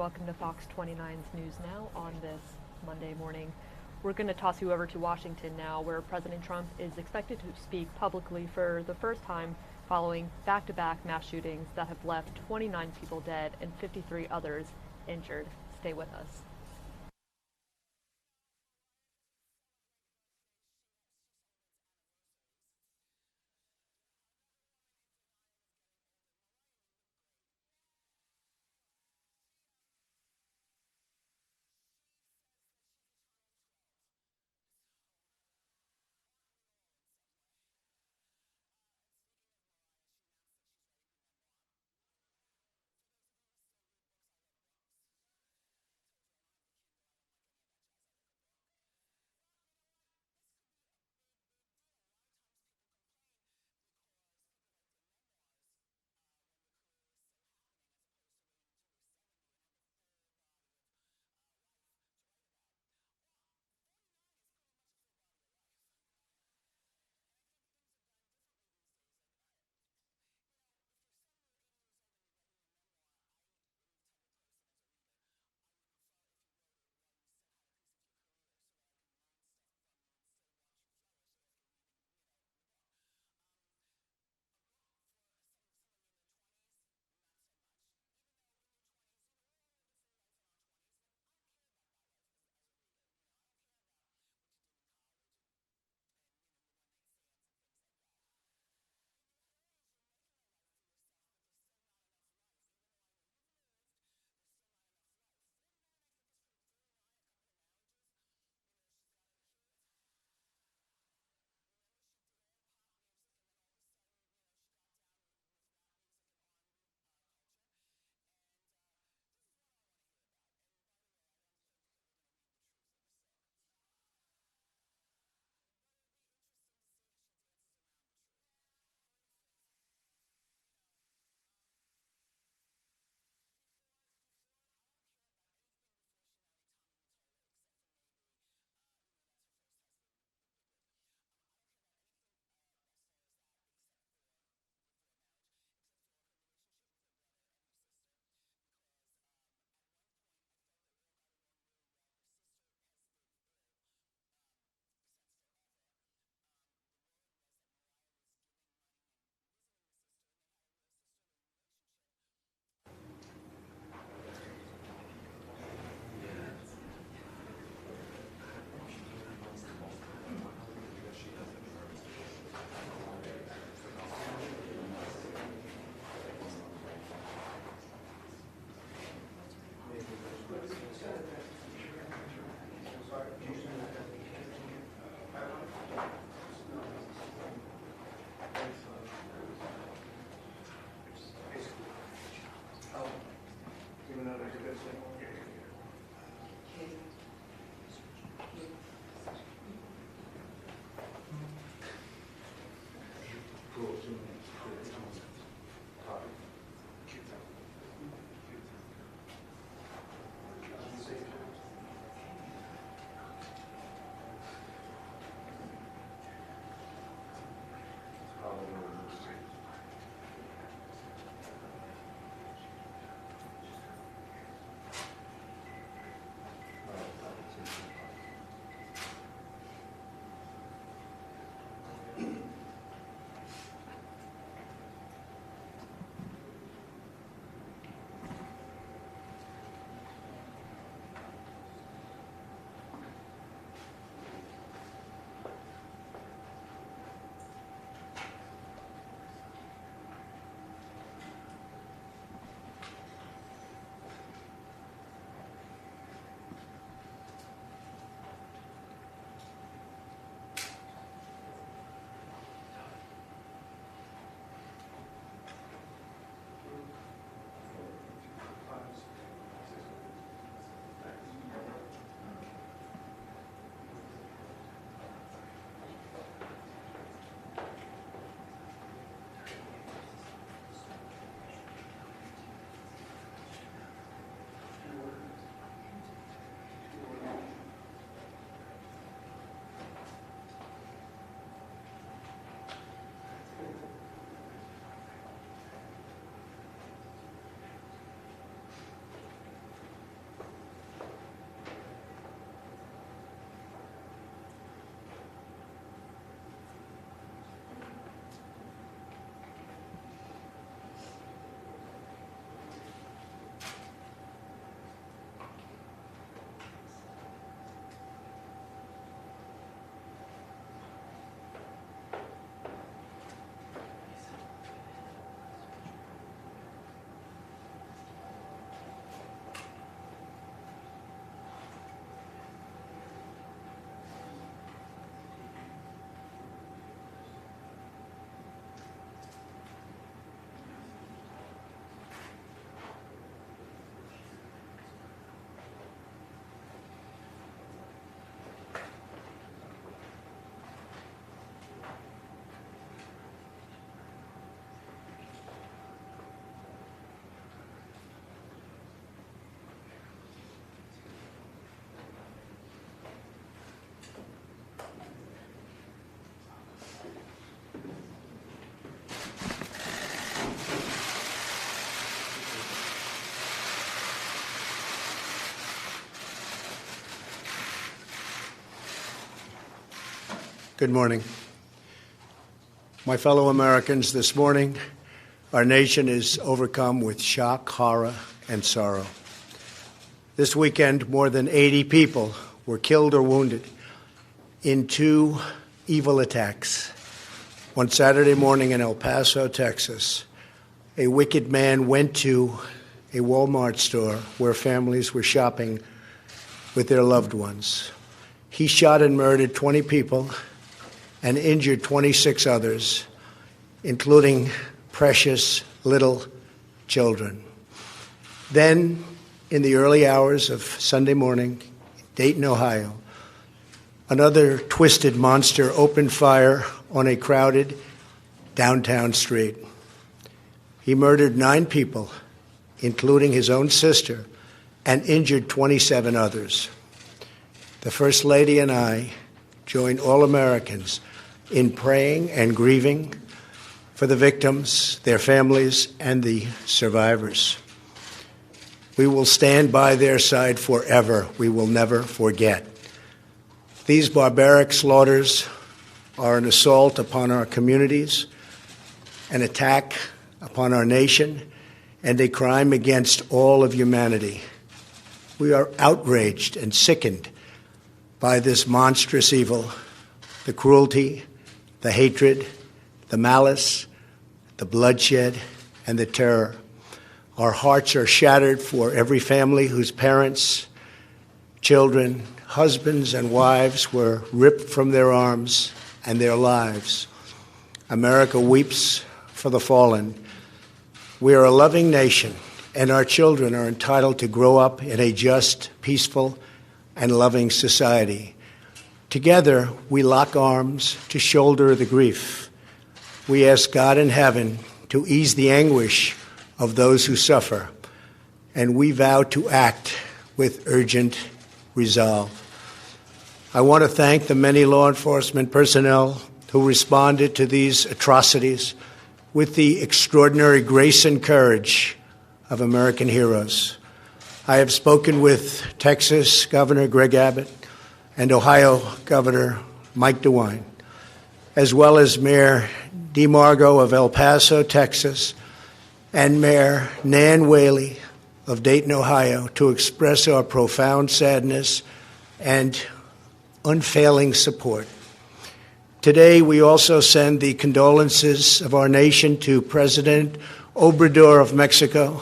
welcome to Fox 29's News Now on this Monday morning. We're going to toss you over to Washington now, where President Trump is expected to speak publicly for the first time following back-to-back mass shootings that have left 29 people dead and 53 others injured. Stay with us. Good morning. My fellow Americans, this morning, our nation is overcome with shock, horror, and sorrow. This weekend, more than 80 people were killed or wounded in two evil attacks. One Saturday morning in El Paso, Texas, a wicked man went to a Walmart store where families were shopping with their loved ones. He shot and murdered 20 people and injured 26 others, including precious little children. Then, in the early hours of Sunday morning, Dayton, Ohio, another twisted monster opened fire on a crowded downtown street. He murdered 9 people, including his own sister, and injured 27 others. The First Lady and I join all Americans in praying and grieving for the victims, their families, and the survivors. We will stand by their side forever. We will never forget. These barbaric slaughters are an assault upon our communities, an attack upon our nation, and a crime against all of humanity. We are outraged and sickened by this monstrous evil, the cruelty, the hatred, the malice, the bloodshed, and the terror. Our hearts are shattered for every family whose parents, children, husbands, and wives were ripped from their arms and their lives. America weeps for the fallen. We are a loving nation, and our children are entitled to grow up in a just, peaceful, and loving society. Together, we lock arms to shoulder the grief. We ask God in heaven to ease the anguish of those who suffer, and we vow to act with urgent resolve. I want to thank the many law enforcement personnel who responded to these atrocities with the extraordinary grace and courage of American heroes. I have spoken with Texas Governor Greg Abbott and Ohio Governor Mike DeWine, as well as Mayor DeMargo of El Paso, Texas, and Mayor Nan Whaley of Dayton, Ohio, to express our profound sadness and unfailing support. Today, we also send the condolences of our nation to President Obrador of Mexico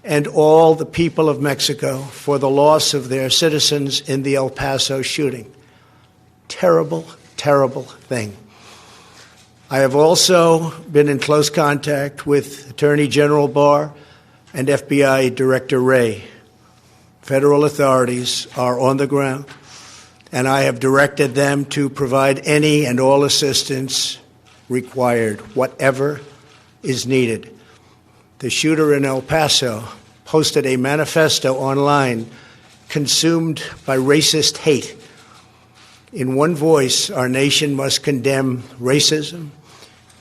and all the people of Mexico for the loss of their citizens in the El Paso shooting. Terrible, terrible thing. I have also been in close contact with Attorney General Barr and FBI Director Wray. Federal authorities are on the ground, and I have directed them to provide any and all assistance required, whatever is needed. The shooter in El Paso posted a manifesto online consumed by racist hate. In one voice, our nation must condemn racism,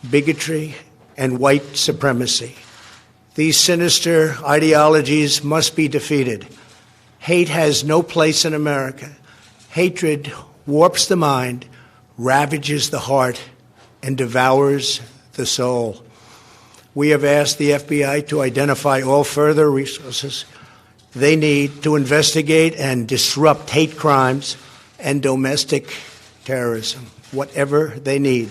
bigotry, and white supremacy. These sinister ideologies must be defeated. Hate has no place in America. Hatred warps the mind, ravages the heart, and devours the soul. We have asked the FBI to identify all further resources they need to investigate and disrupt hate crimes and domestic terrorism, whatever they need.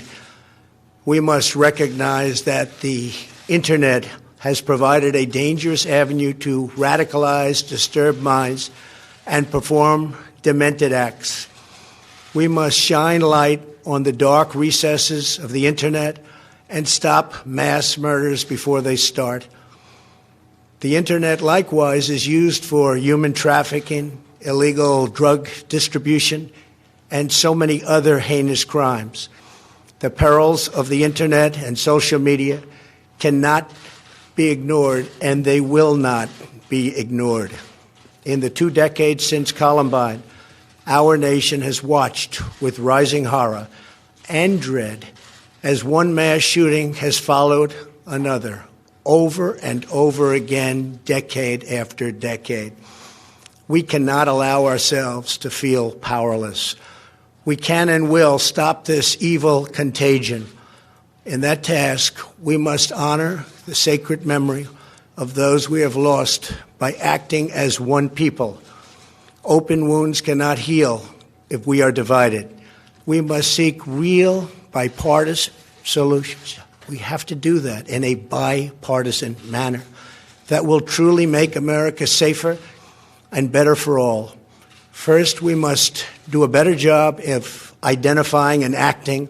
We must recognize that the Internet has provided a dangerous avenue to radicalize disturbed minds and perform demented acts. We must shine light on the dark recesses of the Internet and stop mass murders before they start. The Internet, likewise, is used for human trafficking, illegal drug distribution, and so many other heinous crimes. The perils of the Internet and social media cannot be ignored, and they will not be ignored. In the 2 decades since Columbine, our nation has watched with rising horror and dread as one mass shooting has followed another, over and over again, decade after decade. We cannot allow ourselves to feel powerless. We can and will stop this evil contagion. In that task, we must honor the sacred memory of those we have lost by acting as one people. Open wounds cannot heal if we are divided. We must seek real bipartisan solutions. We have to do that in a bipartisan manner that will truly make America safer and better for all. First, we must do a better job of identifying and acting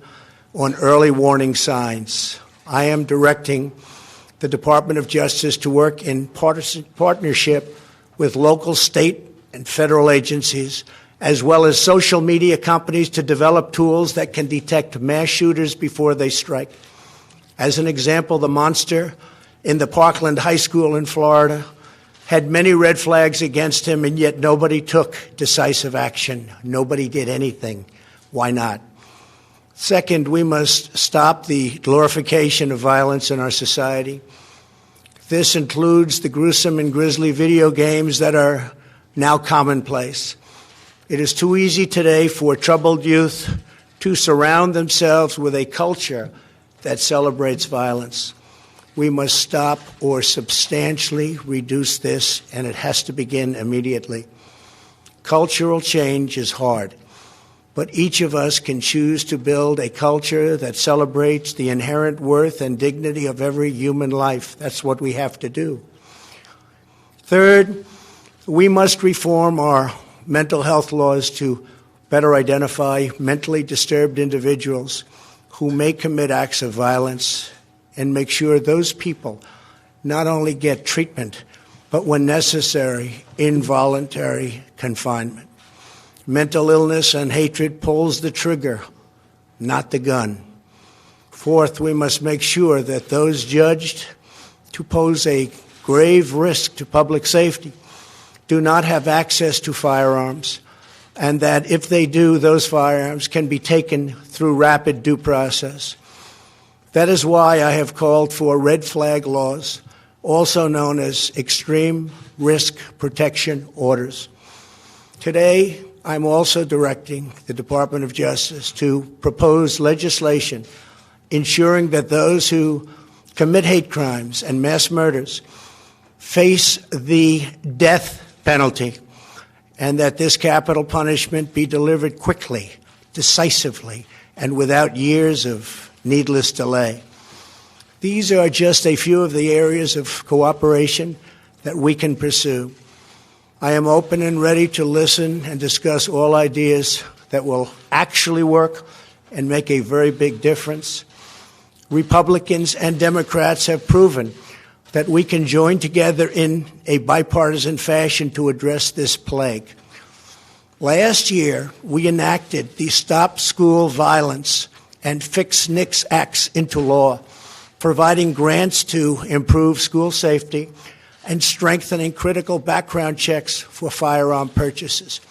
on early warning signs. I am directing the Department of Justice to work in partnership with local, state, and federal agencies, as well as social media companies, to develop tools that can detect mass shooters before they strike. As an example, the monster in the Parkland High School in Florida had many red flags against him, and yet nobody took decisive action. Nobody did anything. Why not? Second, we must stop the glorification of violence in our society. This includes the gruesome and grisly video games that are now commonplace. It is too easy today for troubled youth to surround themselves with a culture that celebrates violence. We must stop or substantially reduce this, and it has to begin immediately. Cultural change is hard, but each of us can choose to build a culture that celebrates the inherent worth and dignity of every human life. That's what we have to do. Third, we must reform our mental health laws to better identify mentally disturbed individuals who may commit acts of violence, and make sure those people not only get treatment, but when necessary, involuntary confinement. Mental illness and hatred pulls the trigger, not the gun. Fourth, we must make sure that those judged to pose a grave risk to public safety do not have access to firearms, and that if they do, those firearms can be taken through rapid due process. That is why I have called for red flag laws, also known as extreme risk protection orders. Today, I'm also directing the Department of Justice to propose legislation ensuring that those who commit hate crimes and mass murders face the death penalty, and that this capital punishment be delivered quickly, decisively, and without years of needless delay. These are just a few of the areas of cooperation that we can pursue. I am open and ready to listen and discuss all ideas that will actually work and make a very big difference. Republicans and Democrats have proven that we can join together in a bipartisan fashion to address this plague. Last year, we enacted the Stop School Violence and Fix NICS Acts into law, providing grants to improve school safety and strengthening critical background checks for firearm purchases.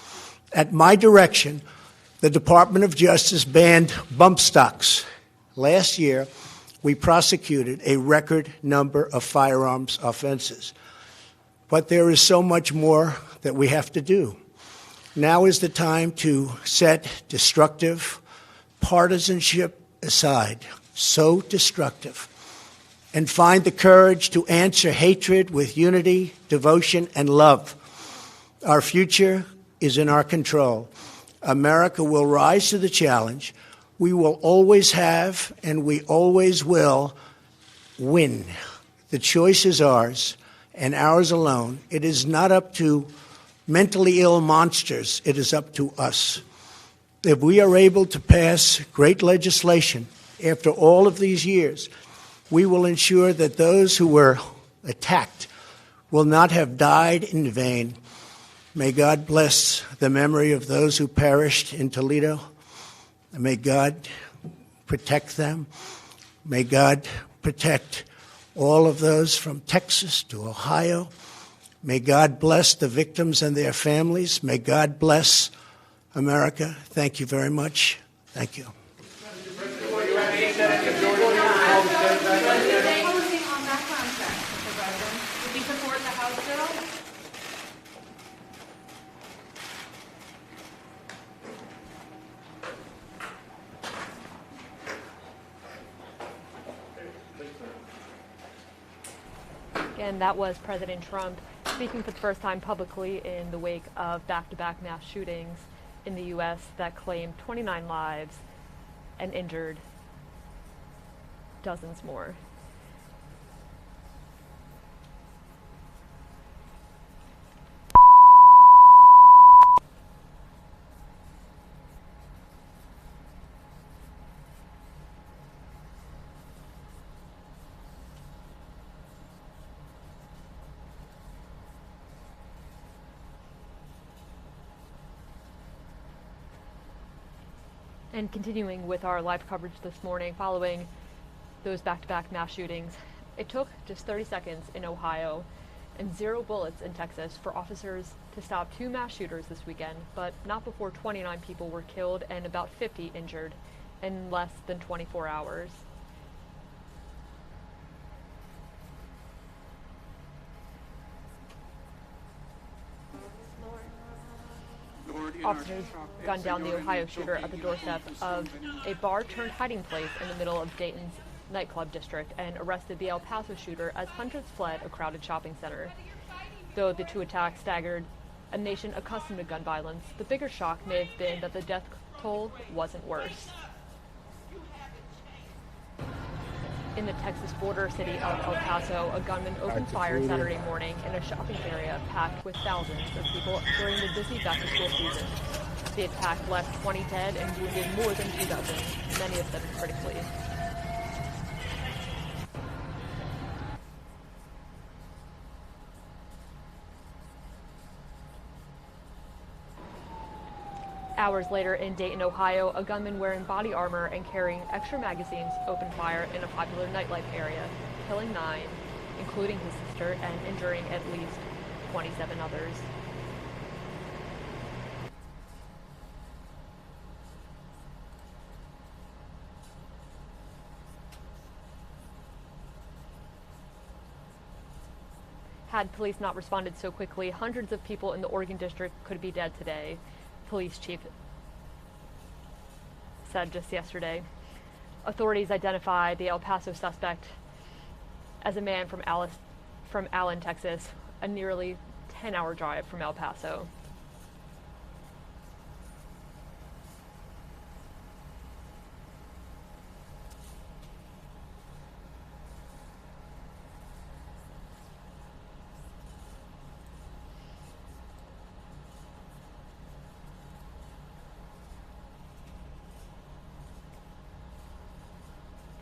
At my direction, the Department of Justice banned bump stocks. Last year, we prosecuted a record number of firearms offenses. But there is so much more that we have to do. Now is the time to set destructive partisanship aside, so destructive, and find the courage to answer hatred with unity, devotion, and love. Our future is in our control. America will rise to the challenge. We will always have, and we always will, win. The choice is ours, and ours alone. It is not up to mentally ill monsters. It is up to us. If we are able to pass great legislation after all of these years, we will ensure that those who were attacked will not have died in vain. May God bless the memory of those who perished in Toledo. May God protect them. May God protect all of those from Texas to Ohio. May God bless the victims and their families. May God bless America. Thank you very much. Thank you. And that was President Trump speaking for the first time publicly in the wake of back-to-back mass shootings in the U.S. that claimed 29 lives and injured dozens more. And continuing with our live coverage this morning following those back-to-back mass shootings, it took just 30 seconds in Ohio and 0 bullets in Texas for officers to stop 2 mass shooters this weekend, but not before 29 people were killed and about 50 injured in less than 24 hours. Officers gunned down the Ohio shooter at the doorstep of a bar-turned-hiding place in the middle of Dayton's nightclub district and arrested the El Paso shooter as hundreds fled a crowded shopping center. Though the 2 attacks staggered a nation accustomed to gun violence, the bigger shock may have been that the death toll wasn't worse. In the Texas border city of El Paso, a gunman opened fire Saturday morning in a shopping area packed with thousands of people during the busy back-to-school season. The attack left 20 dead and wounded more than 2 dozen, many of them critically. Hours later in Dayton, Ohio, a gunman wearing body armor and carrying extra magazines opened fire in a popular nightlife area, killing 9, including his sister, and injuring at least 27 others. Had police not responded so quickly, hundreds of people in the Oregon district could be dead today, police chief said just yesterday. Authorities identified the El Paso suspect as a man from Allen, Texas, a nearly 10-hour drive from El Paso.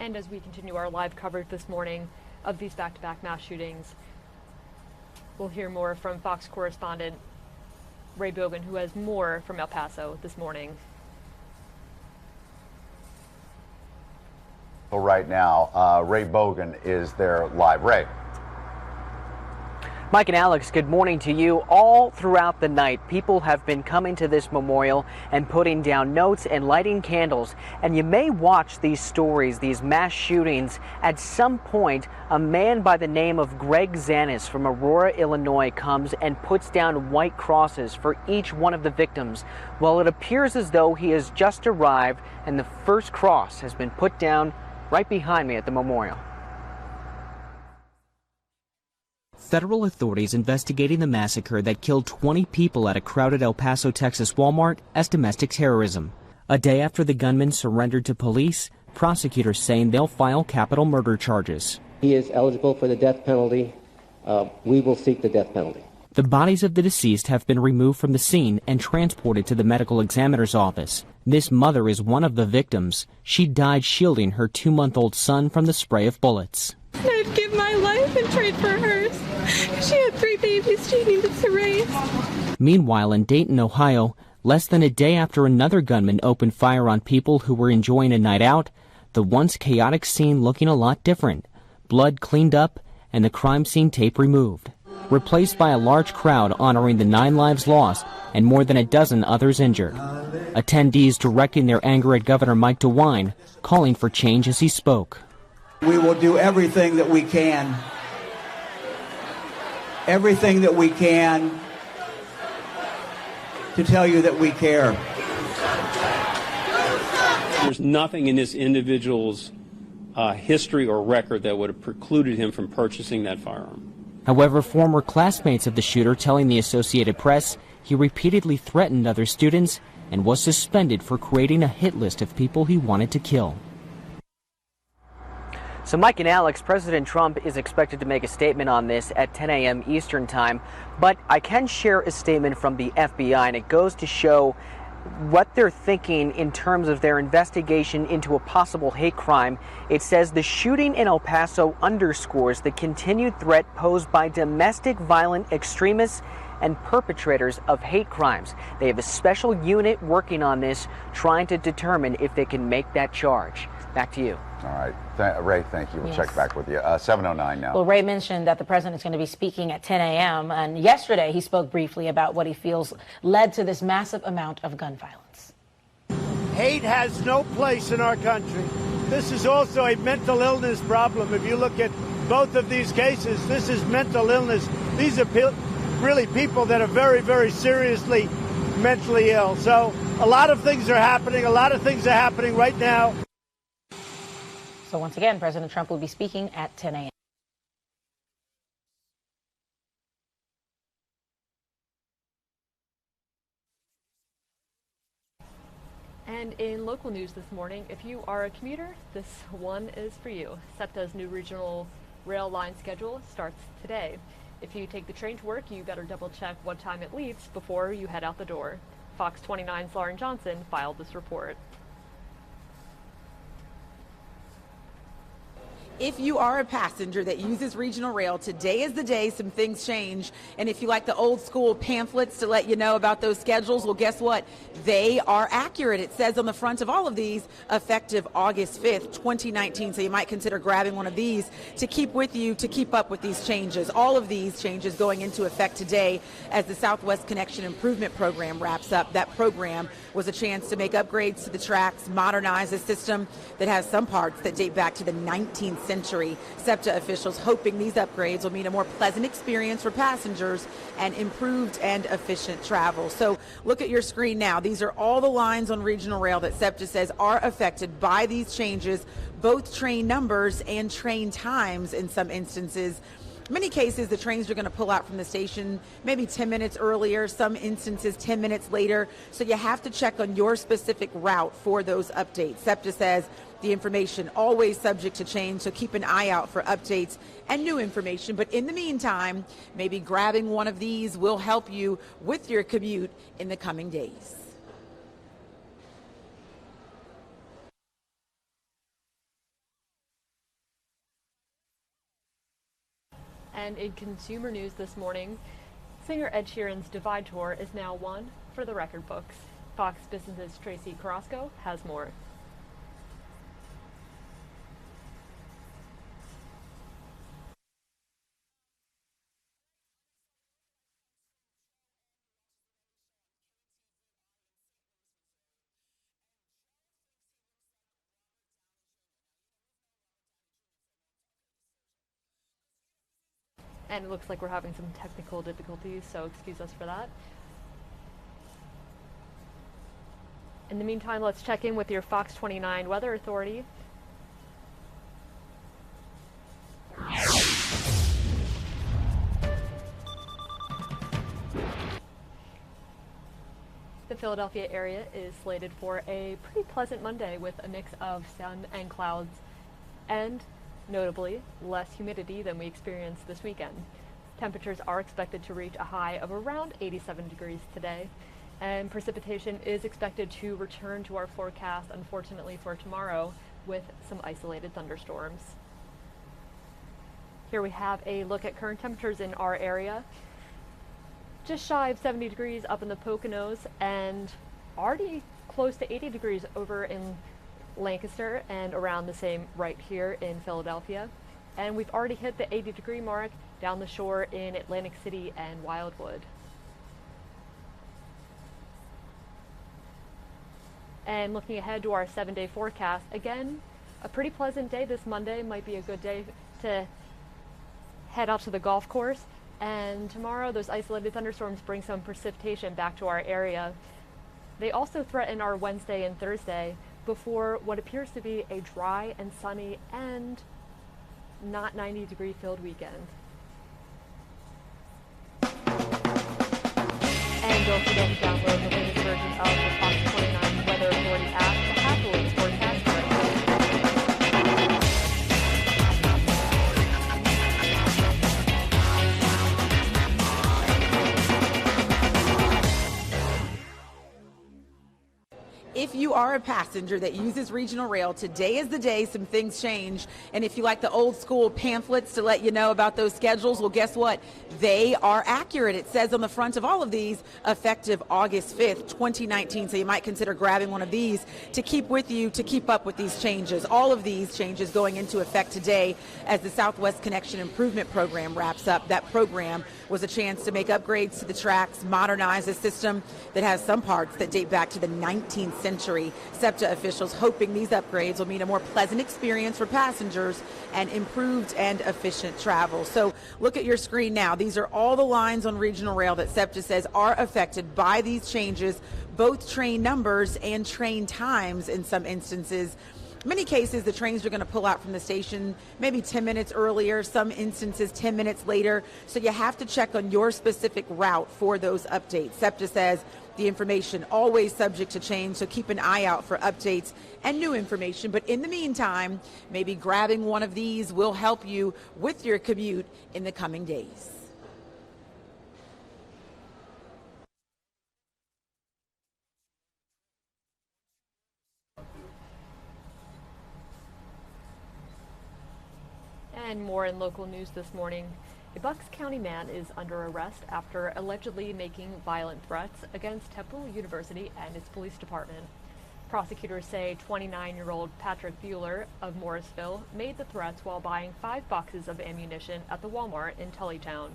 And as we continue our live coverage this morning of these back-to-back mass shootings, we'll hear more from Fox correspondent Ray Bogan, who has more from El Paso this morning. Right now, Ray Bogan is there live. Ray. Mike and Alex, good morning to you. All throughout the night, people have been coming to this memorial and putting down notes and lighting candles. And you may watch these stories, these mass shootings. At some point, a man by the name of Greg Zanis from Aurora, Illinois, comes and puts down white crosses for each one of the victims. Well, it appears as though he has just arrived and the first cross has been put down right behind me at the memorial. Federal authorities investigating the massacre that killed 20 people at a crowded El Paso, Texas Walmart as domestic terrorism. A day after the gunman surrendered to police, prosecutors saying they'll file capital murder charges. He is eligible for the death penalty. We will seek the death penalty. The bodies of the deceased have been removed from the scene and transported to the medical examiner's office. This mother is one of the victims. She died shielding her 2-month-old son from the spray of bullets. I'd give my life and trade for hers. She had 3 babies she needed to raise. Meanwhile, in Dayton, Ohio, less than a day after another gunman opened fire on people who were enjoying a night out, the once chaotic scene looking a lot different. Blood cleaned up and the crime scene tape removed, replaced by a large crowd honoring the 9 lives lost and more than a dozen others injured. Attendees directing their anger at Governor Mike DeWine, calling for change as he spoke. We will do everything that we can to tell you that we care. There's nothing in this individual's history or record that would have precluded him from purchasing that firearm. However, former classmates of the shooter telling the Associated Press he repeatedly threatened other students and was suspended for creating a hit list of people he wanted to kill. So Mike and Alex, President Trump is expected to make a statement on this at 10 a.m. Eastern Time, but I can share a statement from the FBI, and it goes to show what they're thinking in terms of their investigation into a possible hate crime. It says the shooting in El Paso underscores the continued threat posed by domestic violent extremists and perpetrators of hate crimes. They have a special unit working on this, trying to determine if they can make that charge. Back to you. All right. Ray, thank you. We'll check back with you. 7:09 now. Well, Ray mentioned that the president is going to be speaking at 10 a.m. And yesterday he spoke briefly about what he feels led to this massive amount of gun violence. Hate has no place in our country. This is also a mental illness problem. If you look at both of these cases, this is mental illness. These are really people that are very, very seriously mentally ill. So a lot of things are happening. A lot of things are happening right now. So once again, President Trump will be speaking at 10 a.m. And in local news this morning, if you are a commuter, this one is for you. SEPTA's new regional rail line schedule starts today. If you take the train to work, you better double check what time it leaves before you head out the door. Fox 29's Lauren Johnson filed this report. If you are a passenger that uses regional rail, today is the day some things change. And if you like the old school pamphlets to let you know about those schedules, well, guess what? They are accurate. It says on the front of all of these, effective August 5th, 2019. So you might consider grabbing one of these to keep with you, to keep up with these changes. All of these changes going into effect today as the Southwest Connection Improvement Program wraps up. That program was a chance to make upgrades to the tracks, modernize a system that has some parts that date back to the 19th century. SEPTA officials hoping these upgrades will mean a more pleasant experience for passengers and improved and efficient travel. So look at your screen now. These are all the lines on regional rail that SEPTA says are affected by these changes, both train numbers and train times in some instances. Many cases, the trains are going to pull out from the station maybe 10 minutes earlier, some instances 10 minutes later. So you have to check on your specific route for those updates. SEPTA says the information always subject to change, so keep an eye out for updates and new information. But in the meantime, maybe grabbing one of these will help you with your commute in the coming days. And in consumer news this morning, singer Ed Sheeran's Divide Tour is now one for the record books. Fox Business's Tracy Carrasco has more. And it looks like we're having some technical difficulties, so excuse us for that. In the meantime, let's check in with your Fox 29 Weather Authority. The Philadelphia area is slated for a pretty pleasant Monday with a mix of sun and clouds, and notably less humidity than we experienced this weekend. Temperatures are expected to reach a high of around 87 degrees today, and precipitation is expected to return to our forecast, unfortunately, for tomorrow with some isolated thunderstorms. Here we have a look at current temperatures in our area. Just shy of 70 degrees up in the Poconos, and already close to 80 degrees over in Lancaster and around the same right here in Philadelphia. And we've already hit the 80-degree mark down the shore in Atlantic City and Wildwood. And looking ahead to our 7-day forecast, again, a pretty pleasant day this Monday. Might be a good day to head out to the golf course. And tomorrow, those isolated thunderstorms bring some precipitation back to our area. They also threaten our Wednesday and Thursday before what appears to be a dry and sunny and not 90-degree filled weekend. and don't forget to download the latest version of the Fox 29 Weather Authority app to have the latest forecast for everyone. If you are a passenger that uses regional rail, today is the day some things change. And if you like the old school pamphlets to let you know about those schedules, well, guess what? They are accurate. It says on the front of all of these, effective August 5th, 2019. So you might consider grabbing one of these to keep with you, to keep up with these changes. All of these changes going into effect today as the Southwest Connection Improvement Program wraps up. That program was a chance to make upgrades to the tracks, modernize a system that has some parts that date back to the 19th century. SEPTA officials hoping these upgrades will mean a more pleasant experience for passengers and improved and efficient travel. So look at your screen now. These are all the lines on regional rail that SEPTA says are affected by these changes, both train numbers and train times in some instances. Many cases, the trains are going to pull out from the station maybe 10 minutes earlier, some instances 10 minutes later. So you have to check on your specific route for those updates. SEPTA says the information always subject to change, so keep an eye out for updates and new information. But in the meantime, maybe grabbing one of these will help you with your commute in the coming days. And more in local news this morning. A Bucks County man is under arrest after allegedly making violent threats against Temple University and its police department. Prosecutors say 29-year-old Patrick Bueller of Morrisville made the threats while buying 5 boxes of ammunition at the Walmart in Tullytown.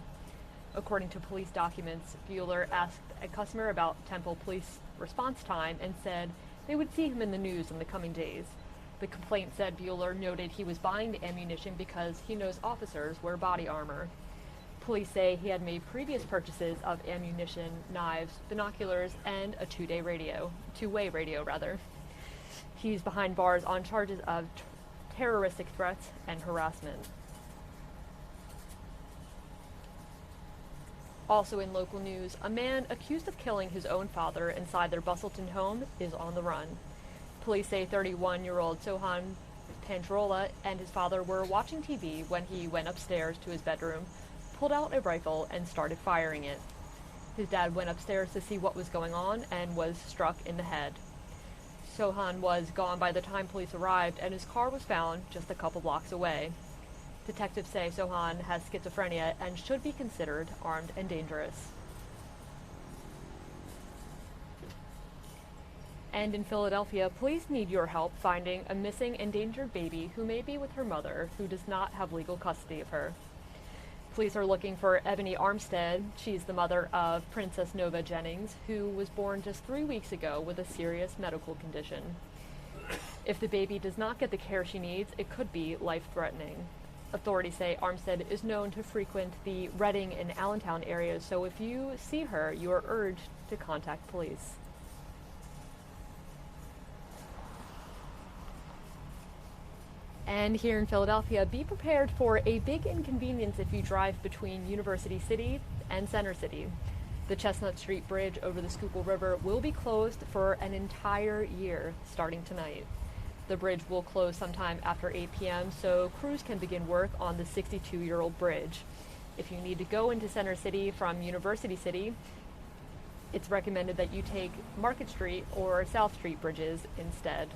According to police documents, Bueller asked a customer about Temple police response time and said they would see him in the news in the coming days. The complaint said Bueller noted he was buying the ammunition because he knows officers wear body armor. Police say he had made previous purchases of ammunition, knives, binoculars, and a two-way radio. He's behind bars on charges of terroristic threats and harassment. Also in local news, a man accused of killing his own father inside their Bustleton home is on the run. Police say 31-year-old Sohan Pandrola and his father were watching TV when he went upstairs to his bedroom, pulled out a rifle, and started firing it. His dad went upstairs to see what was going on and was struck in the head. Sohan was gone by the time police arrived, and his car was found just a couple blocks away. Detectives say Sohan has schizophrenia and should be considered armed and dangerous. And in Philadelphia, police need your help finding a missing endangered baby who may be with her mother, who does not have legal custody of her. Police are looking for Ebony Armstead. She's the mother of Princess Nova Jennings, who was born just 3 weeks ago with a serious medical condition. If the baby does not get the care she needs, it could be life-threatening. Authorities say Armstead is known to frequent the Reading and Allentown areas, so if you see her, you are urged to contact police. And here in Philadelphia, be prepared for a big inconvenience if you drive between University City and Center City. The Chestnut Street Bridge over the Schuylkill River will be closed for an entire year starting tonight. The bridge will close sometime after 8 p.m., so crews can begin work on the 62-year-old bridge. If you need to go into Center City from University City, it's recommended that you take Market Street or South Street bridges instead.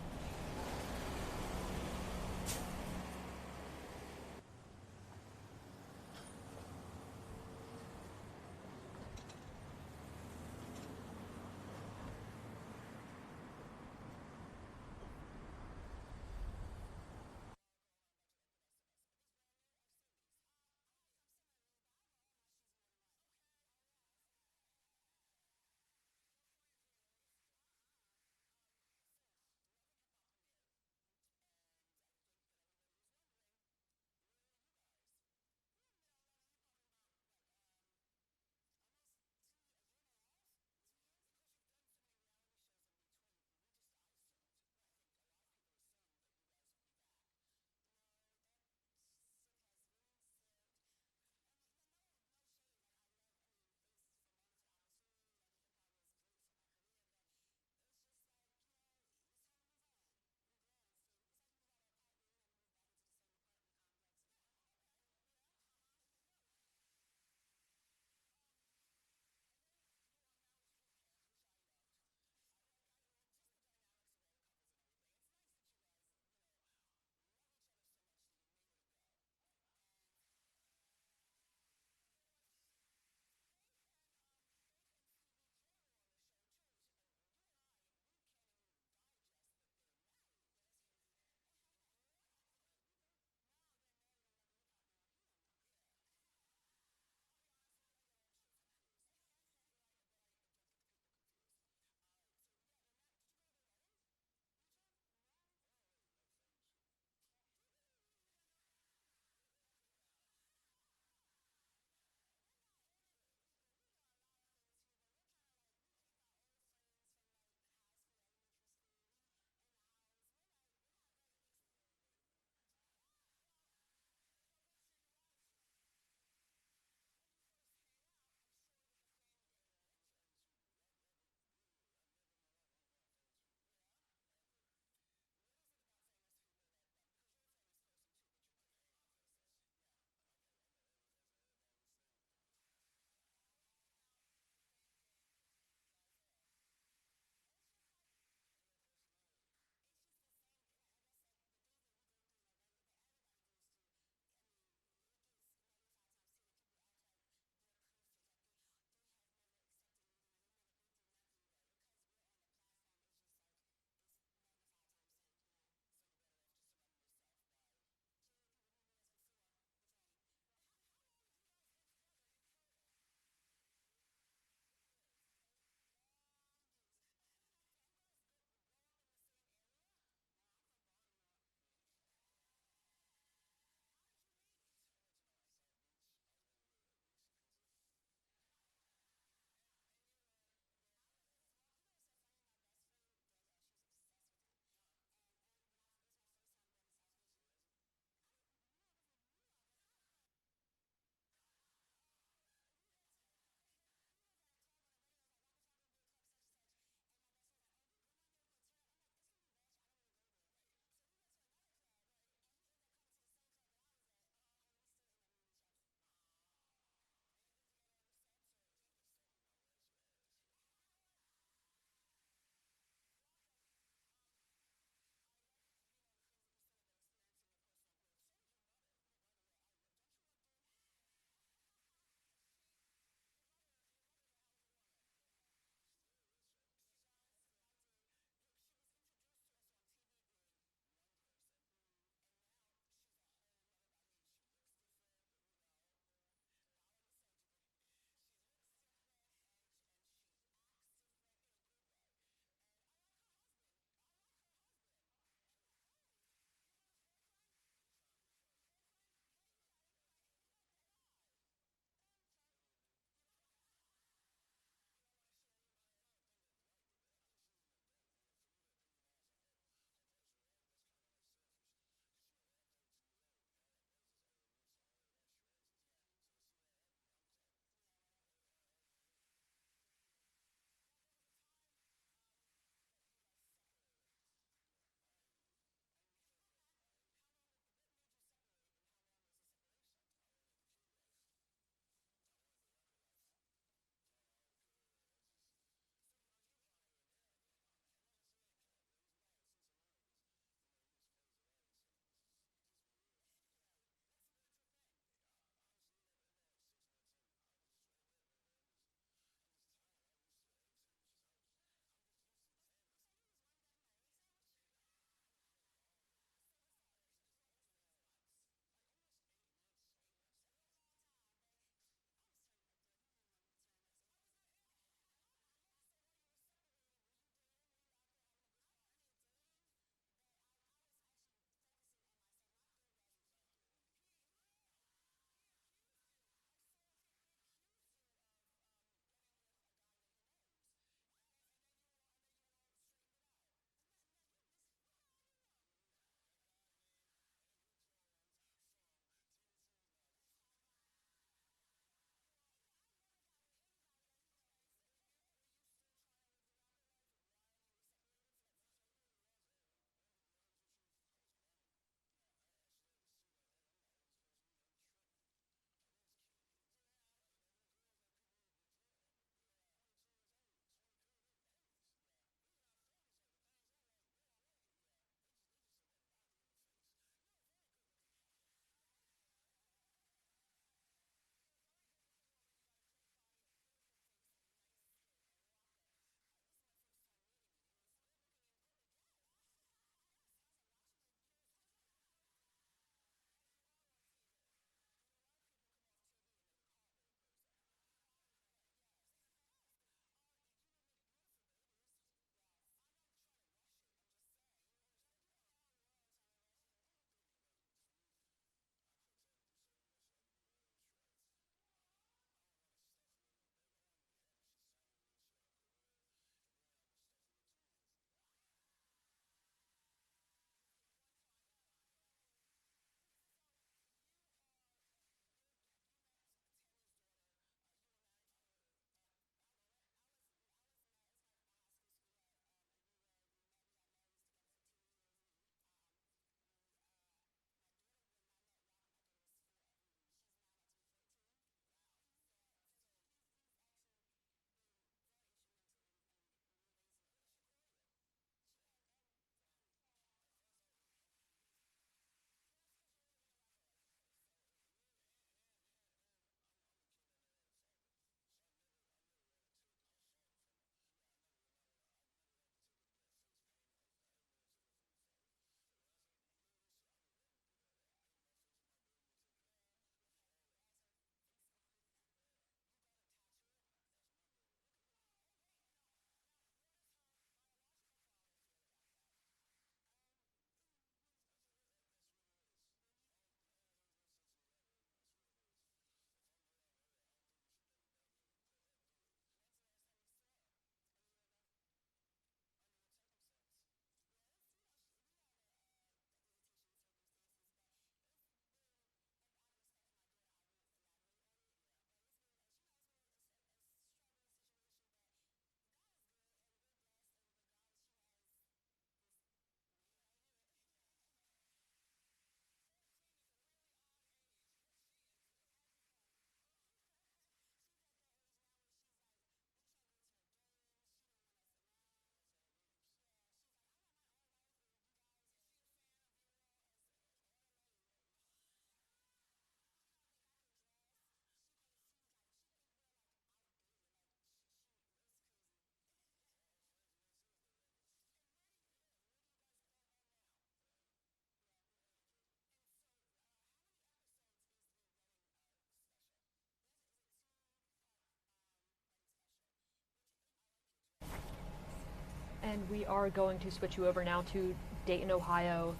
And we are going to switch you over now to Dayton, Ohio,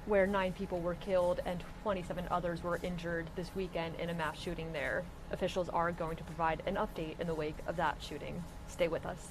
where 9 people were killed and 27 others were injured this weekend in a mass shooting there. Officials are going to provide an update in the wake of that shooting. Stay with us.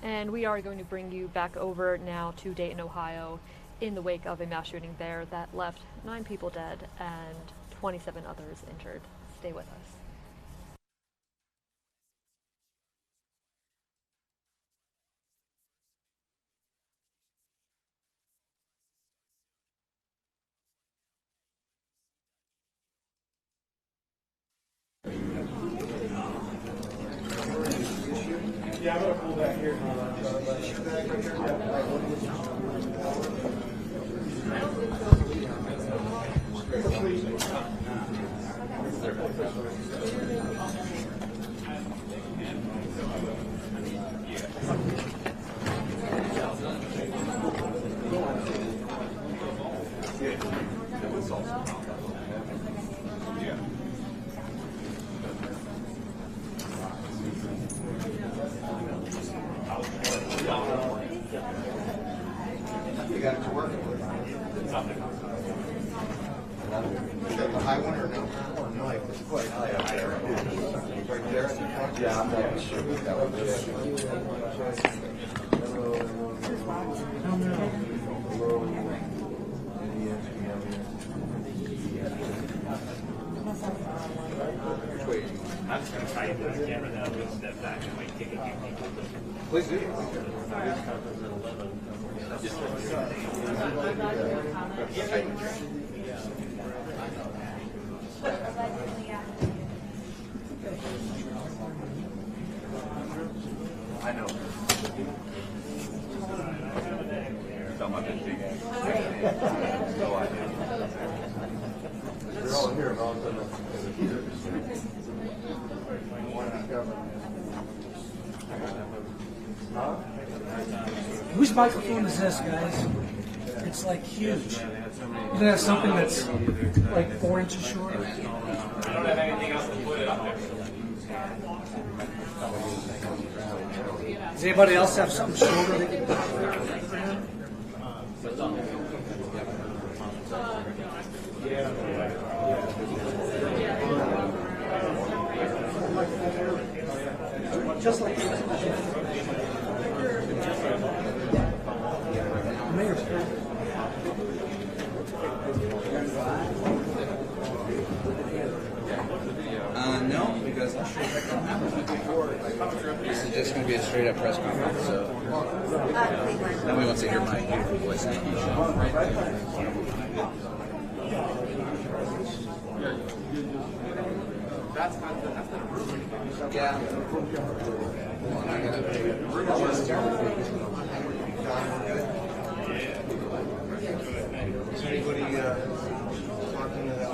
And we are going to bring you back over now to Dayton, Ohio, in the wake of a mass shooting there that left 9 people dead and 27 others injured. Stay with us. Yeah, I'm going to pull back here. You got it to work. The high one or no? No, it's quite high up there. Right there at the front? Yeah, I'm not sure. That would I'm just going to try to put the camera down and step back and might take a few people. Please do. I know. So much is big. No idea. They're all here about the Whose microphone is this, guys? It's like huge. Isn't that something that's like 4 inches short? I don't have anything else to put it up there. Does anybody else have something shorter they can just like Mayor. No, because I'm sure that can happen. This is just going to be a straight up press conference, so nobody wants to hear my beautiful voice. Yeah. Well, I got Is there anybody talking to that?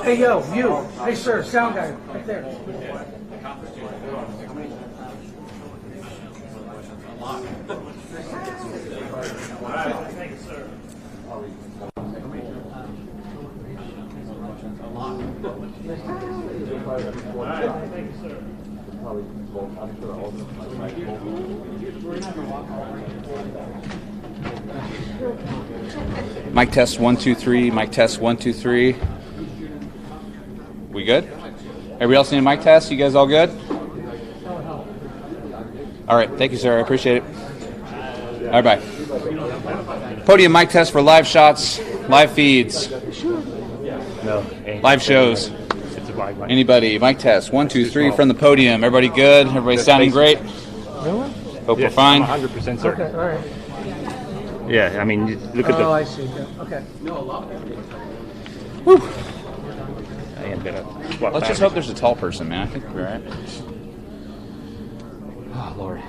Hey, yo, you. Hey, sir, sound guy, right there. Thank you, sir. Mic test 1 2 3. Mic test 1 2 3. We good? Everybody else need a mic test? You guys all good? All right. Thank you, sir. I appreciate it. All right, bye. Podium mic test for live shots, live feeds, live shows. Anybody? Mic test 1 2 3 from the podium. Everybody good? Everybody sounding great? Hope we're fine. 100% certain. Okay, all right. Yeah, I mean, look at the. Oh, I see. Okay. Whew. Let's just hope there's a tall person, man. I think we're all right. Oh, Lord.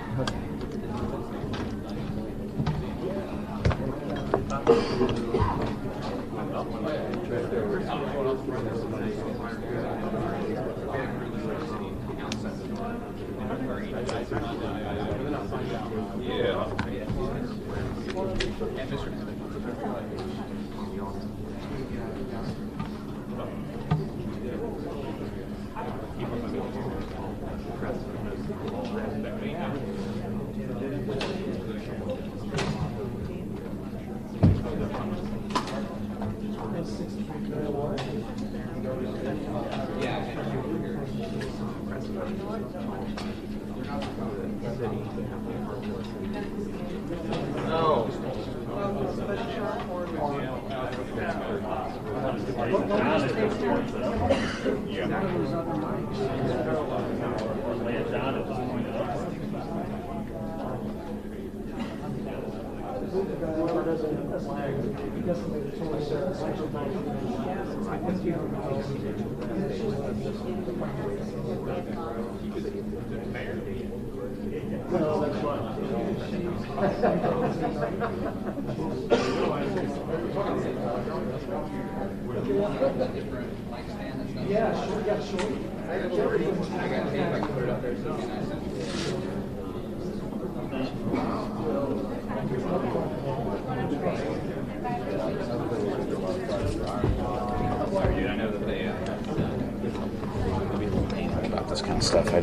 About this kind of stuff,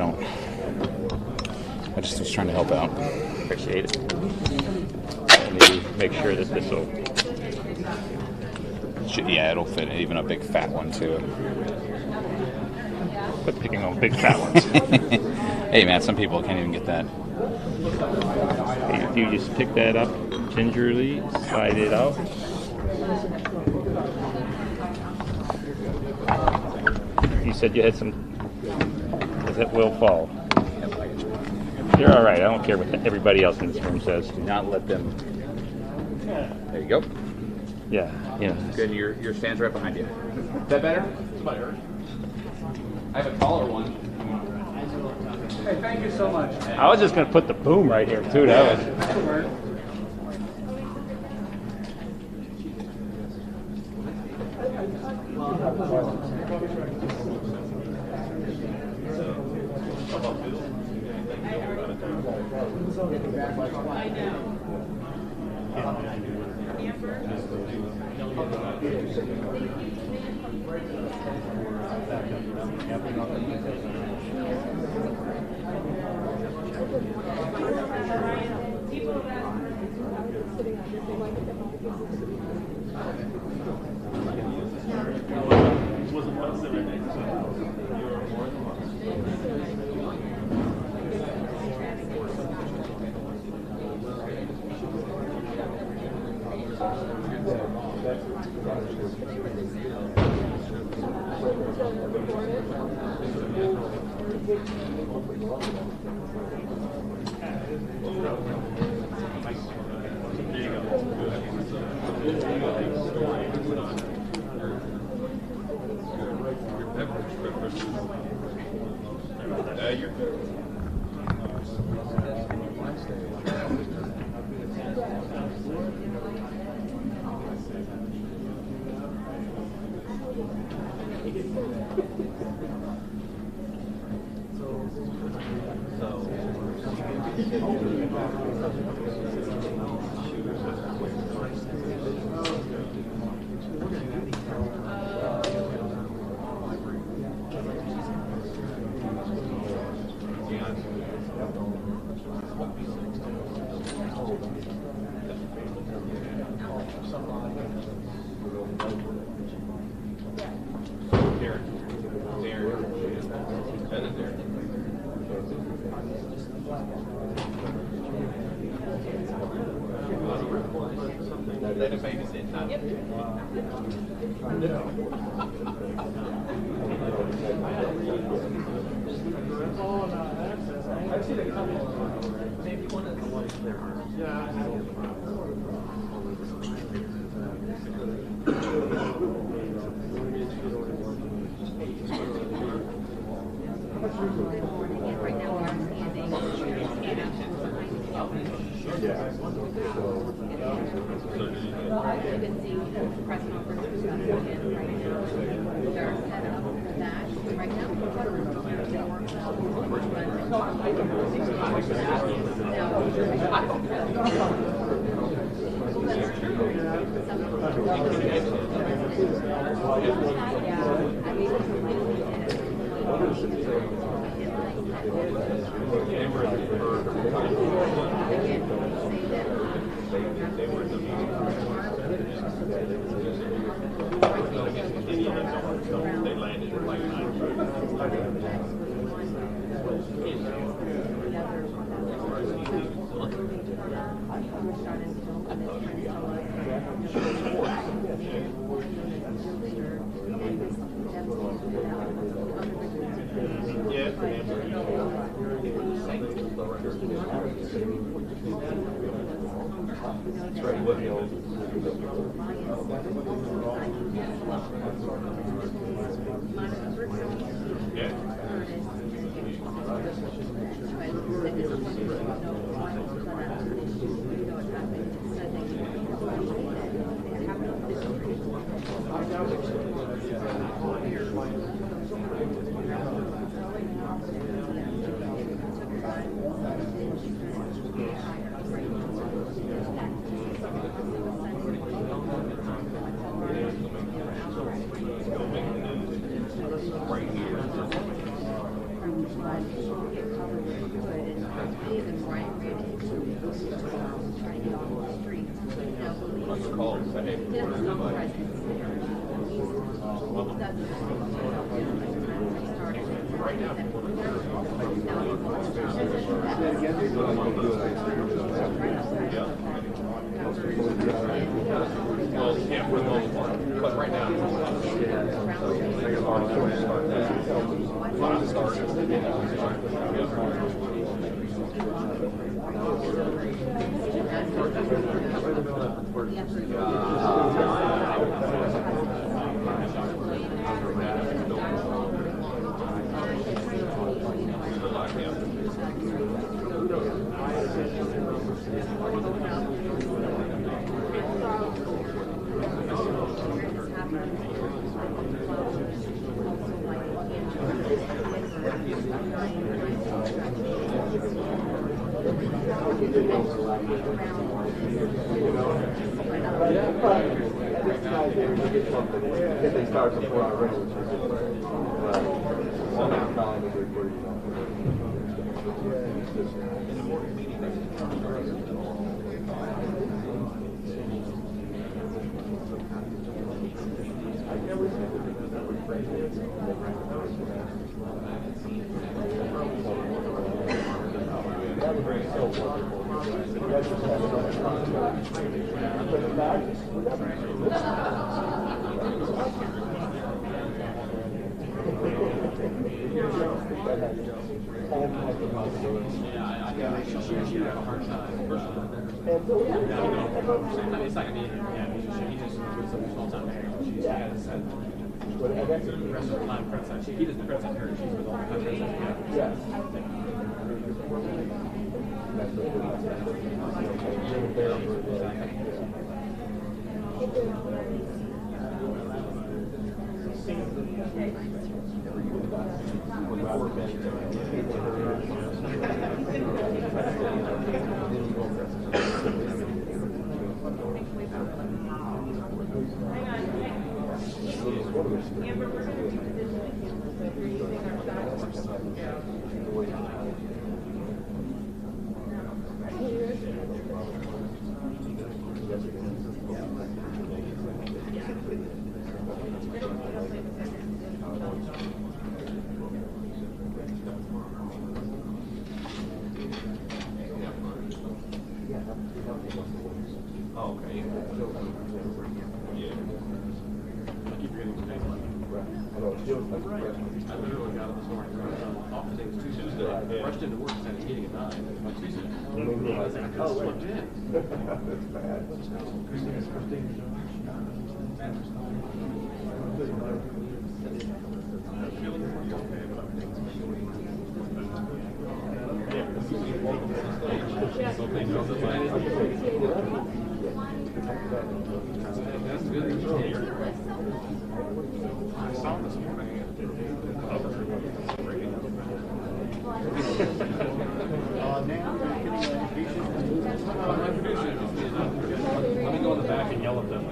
I just was trying to help out. Appreciate it. Maybe make sure that this will. Yeah, it'll fit even a big fat one too. Quit picking on big fat ones. Hey man, some people can't even get that. Hey, if you just pick that up gingerly, slide it out. You said you had some. It will fall. You're all right. I don't care what everybody else in this room says. Do not let them. There you go. Yeah. Yeah. Good. Your stand's right behind you. Is that better? I have a taller one. Hey, thank you so much. I was just gonna put the boom right here too. That was. back and yell at them.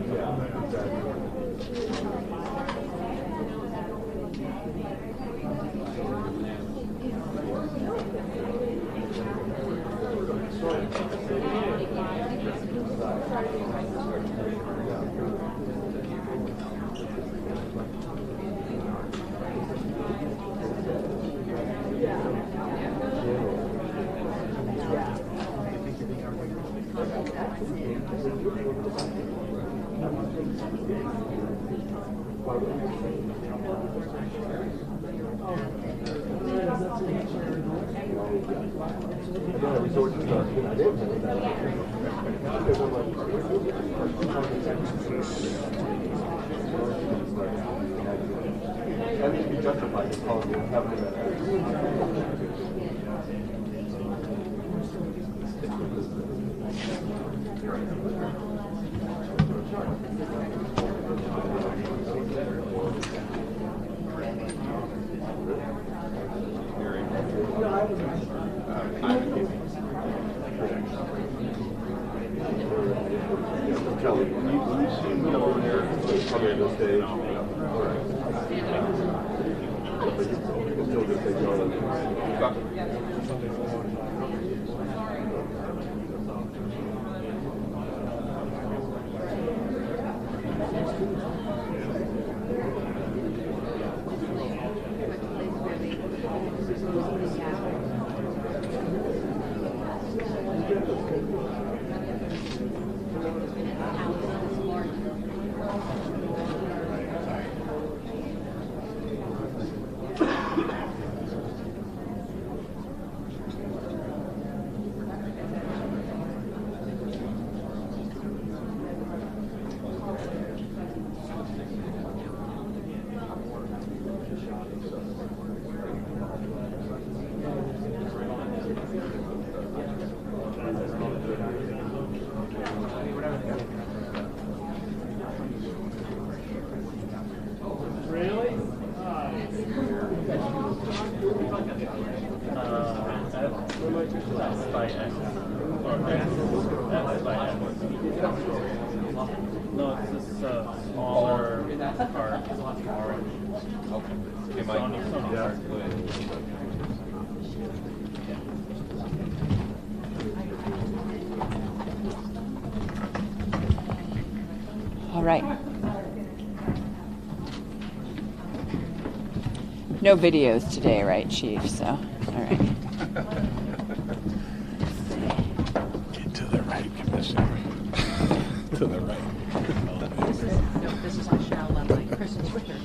No, it's this smaller part, orange. Okay. Sony part. All right. No videos today, right, Chief? So, all right. Get to the right, Commissioner. To the right. This is Michelle Lovely. Kristen Twitter.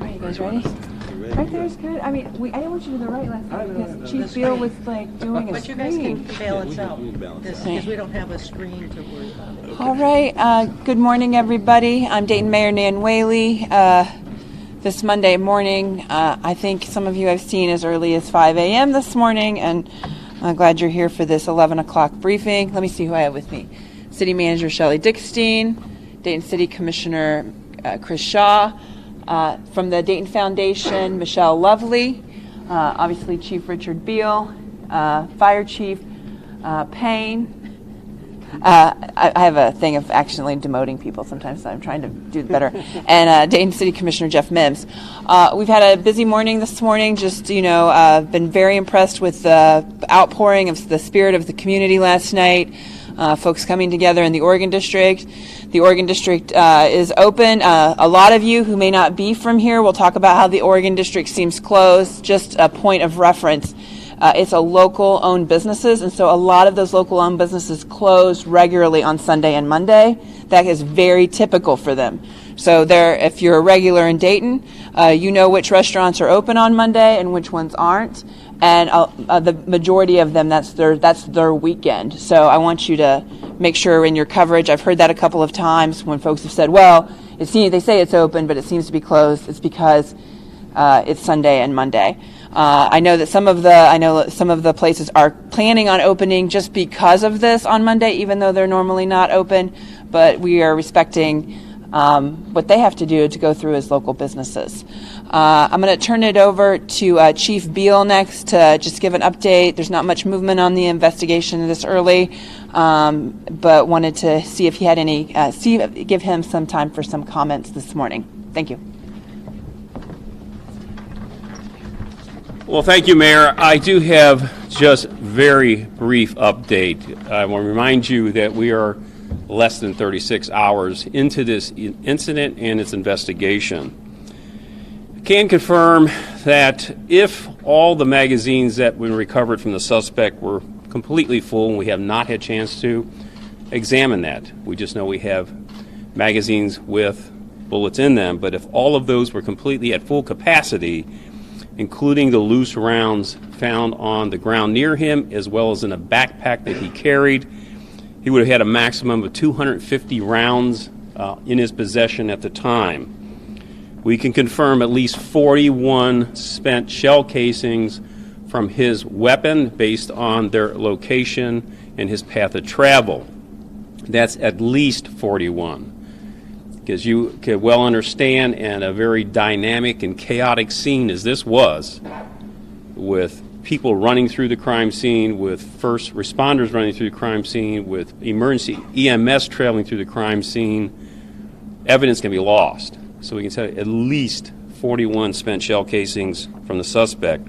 All right, you guys ready? Right there's good. I mean, I didn't want you to the right last time because Chief Beal was like doing a But you guys can balance out this because we don't have a screen to worry about. All right. Good morning, everybody. I'm Dayton Mayor Nan Whaley. This Monday morning, I think some of you have seen as early as 5 a.m. this morning, and I'm glad you're here for this 11 o'clock briefing. Let me see who I have with me. City Manager Shelley Dickstein, Dayton City Commissioner Chris Shaw, from the Dayton Foundation, Michelle Lovely, obviously Chief Richard Beal, Fire Chief Payne. I have a thing of accidentally demoting people sometimes, so I'm trying to do better. And Dayton City Commissioner Jeff Mims. We've had a busy morning this morning. Just, been very impressed with the outpouring of the spirit of the community last night. Folks coming together in the Oregon District. The Oregon District is open. A lot of you who may not be from here will talk about how the Oregon District seems closed. Just a point of reference. It's a local-owned businesses, and so a lot of those local-owned businesses close regularly on Sunday and Monday. That is very typical for them. So if you're a regular in Dayton, you know which restaurants are open on Monday and which ones aren't. And the majority of them, that's their weekend. So I want you to make sure in your coverage. I've heard that a couple of times when folks have said, well, they say it's open, but it seems to be closed. It's because it's Sunday and Monday. I know that some of the places are planning on opening just because of this on Monday, even though they're normally not open. But we are respecting what they have to do to go through as local businesses. I'm going to turn it over to Chief Beal next to just give an update. There's not much movement on the investigation this early, but wanted to see if he had any, give him some time for some comments this morning. Thank you. Well, thank you, Mayor. I do have just very brief update. I want to remind you that we are less than 36 hours into this incident and its investigation. I can confirm that if all the magazines that were recovered from the suspect were completely full, and we have not had a chance to examine that. We just know we have magazines with bullets in them, but if all of those were completely at full capacity, including the loose rounds found on the ground near him, as well as in a backpack that he carried, he would have had a maximum of 250 rounds in his possession at the time. We can confirm at least 41 spent shell casings from his weapon based on their location and his path of travel. That's at least 41. Because you could well understand, in a very dynamic and chaotic scene as this was, with people running through the crime scene, with first responders running through the crime scene, with emergency EMS traveling through the crime scene, evidence can be lost. So we can say at least 41 spent shell casings from the suspect.